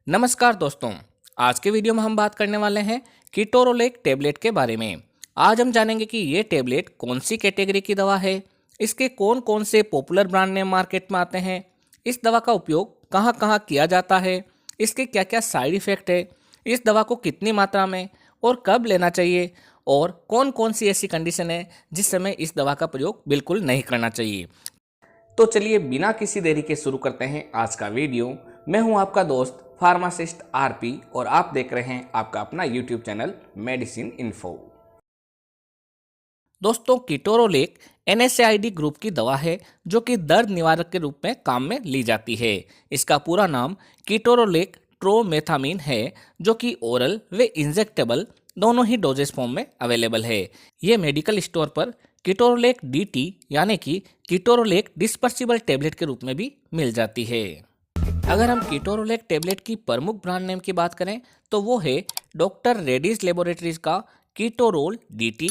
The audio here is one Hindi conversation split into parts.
नमस्कार दोस्तों। आज के वीडियो में हम बात करने वाले हैं कीटोरोलेक टेबलेट के बारे में। आज हम जानेंगे कि ये टेबलेट कौन सी कैटेगरी की दवा है, इसके कौन कौन से पॉपुलर ब्रांड नेम मार्केट में आते हैं, इस दवा का उपयोग कहाँ कहाँ किया जाता है, इसके क्या क्या साइड इफ़ेक्ट है, इस दवा को कितनी मात्रा में और कब लेना चाहिए, और कौन कौन सी ऐसी कंडीशन है जिस समय इस दवा का प्रयोग बिल्कुल नहीं करना चाहिए। तो चलिए बिना किसी देरी के शुरू करते हैं आज का वीडियो। मैं हूं आपका दोस्त फार्मासिस्ट आरपी और आप देख रहे हैं आपका अपना यूट्यूब चैनल मेडिसिन इन्फो। दोस्तों, कीटोरोलेक NSAID ग्रुप की दवा है जो कि दर्द निवारक के रूप में काम में ली जाती है। इसका पूरा नाम कीटोरोलेक ट्रोमेथामिन है जो कि ओरल व इंजेक्टेबल दोनों ही डोजेस फॉर्म में अवेलेबल है। ये मेडिकल स्टोर पर कीटोरोलेक DT यानी कि कीटोरोलेक डिस्पर्सिबल टेबलेट के रूप में भी मिल जाती है। अगर हम कीटोरोलेक टेबलेट की प्रमुख ब्रांड नेम की बात करें तो वो है डॉक्टर रेड्डीज लेबोरेटरीज का Ketorol DT,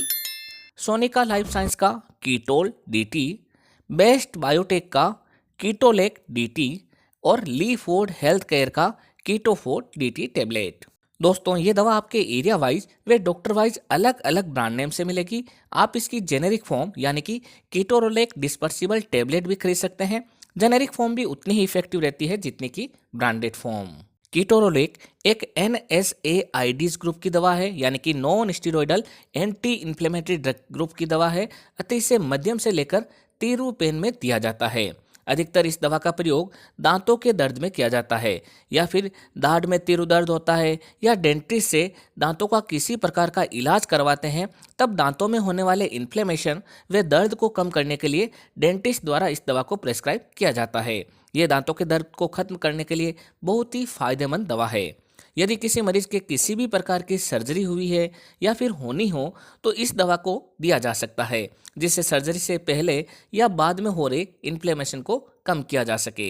Sonika life science का कीटोल DT, बेस्ट बायोटेक का कीटोलेक DT और ली फूड हेल्थ केयर का कीटोफोर्ट DT टेबलेट। दोस्तों, ये दवा आपके एरिया वाइज व डॉक्टर वाइज अलग अलग ब्रांड नेम से मिलेगी। आप इसकी जेनेरिक फॉर्म यानी कि कीटोरोलेक डिस्पर्सिबल टेबलेट भी खरीद सकते हैं। जेनेरिक फॉर्म भी उतनी ही इफेक्टिव रहती है जितनी की ब्रांडेड फॉर्म। कीटोरोलेक एक NSAIDs ग्रुप की दवा है यानी कि non steroidal anti inflammatory drug group की दवा है अतः इसे मध्यम से लेकर तीव्र पेन में दिया जाता है। अधिकतर इस दवा का प्रयोग दांतों के दर्द में किया जाता है या फिर दाढ़ में तीव्र दर्द होता है या डेंटिस्ट से दांतों का किसी प्रकार का इलाज करवाते हैं, तब दांतों में होने वाले इन्फ्लेमेशन व दर्द को कम करने के लिए डेंटिस्ट द्वारा इस दवा को प्रेस्क्राइब किया जाता है। ये दांतों के दर्द को खत्म करने के लिए बहुत ही फायदेमंद दवा है। यदि किसी मरीज के किसी भी प्रकार की सर्जरी हुई है या फिर होनी हो तो इस दवा को दिया जा सकता है जिससे सर्जरी से पहले या बाद में हो रहे इन्फ्लेमेशन को कम किया जा सके।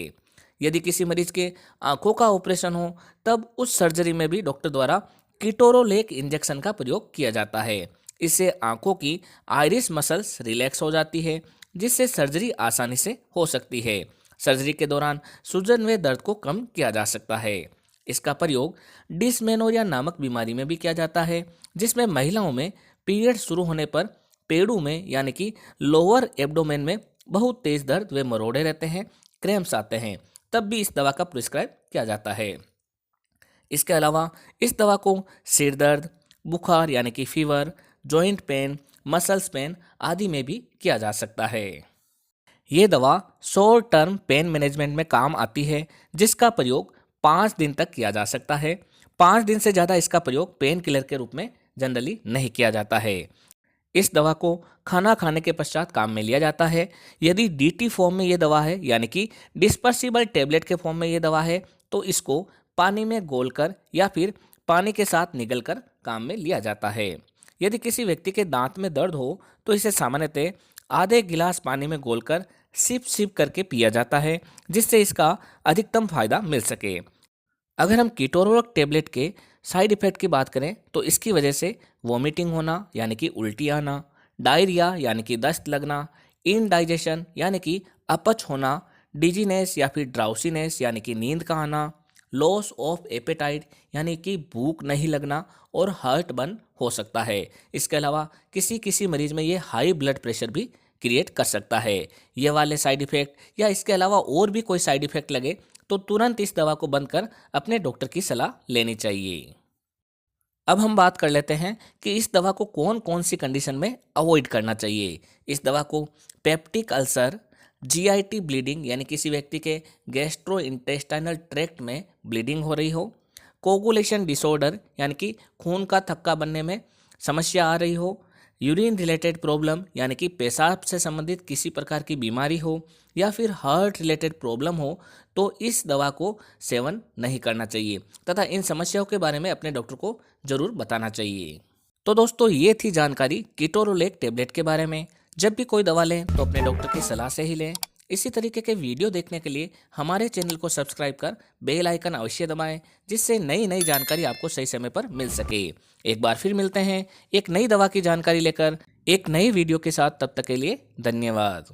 यदि किसी मरीज के आंखों का ऑपरेशन हो तब उस सर्जरी में भी डॉक्टर द्वारा कीटोरोलेक इंजेक्शन का प्रयोग किया जाता है। इससे आंखों की आइरिस मसल्स रिलैक्स हो जाती है जिससे सर्जरी आसानी से हो सकती है। सर्जरी के दौरान सूजन व दर्द को कम किया जा सकता है। इसका प्रयोग डिसमेनोरिया नामक बीमारी में भी किया जाता है जिसमें महिलाओं में पीरियड शुरू होने पर पेड़ों में यानी कि लोअर एब्डोमेन में बहुत तेज दर्द व मरोड़े रहते हैं, क्रैम्प्स आते हैं, तब भी इस दवा का प्रिस्क्राइब किया जाता है। इसके अलावा इस दवा को सिर दर्द, बुखार यानी कि fever, joint pain, muscles pain आदि में भी किया जा सकता है। ये दवा शॉर्ट टर्म पेन मैनेजमेंट में काम आती है जिसका प्रयोग 5 दिन तक किया जा सकता है। 5 दिन से ज़्यादा इसका प्रयोग पेन किलर के रूप में जनरली नहीं किया जाता है। इस दवा को खाना खाने के पश्चात काम में लिया जाता है। यदि DT फॉर्म में ये दवा है यानी कि डिस्पर्सिबल टेबलेट के फॉर्म में ये दवा है तो इसको पानी में घोलकर या फिर पानी के साथ निगलकर काम में लिया जाता है। यदि किसी व्यक्ति के दांत में दर्द हो तो इसे सामान्यतः आधे गिलास पानी में घोलकर सिप सिप करके पिया जाता है जिससे इसका अधिकतम फायदा मिल सके। अगर हम कीटोरोलेक टेबलेट के साइड इफ़ेक्ट की बात करें तो इसकी वजह से वॉमिटिंग होना यानी कि उल्टी आना, डायरिया यानी कि दस्त लगना, इनडाइजेशन यानी कि अपच होना, डिजीनेस या फिर ड्राउसीनेस यानी कि नींद का आना, लॉस ऑफ एपेटाइट यानी कि भूख नहीं लगना और हार्ट बर्न हो सकता है। इसके अलावा किसी किसी मरीज में ये हाई ब्लड प्रेशर भी क्रिएट कर सकता है। ये वाले साइड इफ़ेक्ट या इसके अलावा और भी कोई साइड इफ़ेक्ट लगे तो तुरंत इस दवा को बंद कर अपने डॉक्टर की सलाह लेनी चाहिए। अब हम बात कर लेते हैं कि इस दवा को कौन कौन सी कंडीशन में अवॉइड करना चाहिए। इस दवा को पेप्टिक अल्सर, GIT ब्लीडिंग यानी किसी व्यक्ति के गैस्ट्रो इंटेस्टाइनल ट्रैक्ट में ब्लीडिंग हो रही हो, कोगुलेशन डिसऑर्डर यानी कि खून का थक्का बनने में समस्या आ रही हो, यूरिन रिलेटेड प्रॉब्लम यानी कि पेशाब से संबंधित किसी प्रकार की बीमारी हो या फिर हार्ट रिलेटेड प्रॉब्लम हो तो इस दवा को सेवन नहीं करना चाहिए तथा इन समस्याओं के बारे में अपने डॉक्टर को जरूर बताना चाहिए। तो दोस्तों, ये थी जानकारी कीटोरोलेक टेबलेट के बारे में। जब भी कोई दवा लें तो अपने डॉक्टर की सलाह से ही लें। इसी तरीके के वीडियो देखने के लिए हमारे चैनल को सब्सक्राइब कर बेल आइकन अवश्य दबाएं जिससे नई नई जानकारी आपको सही समय पर मिल सके। एक बार फिर मिलते हैं एक नई दवा की जानकारी लेकर एक नई वीडियो के साथ। तब तक के लिए धन्यवाद।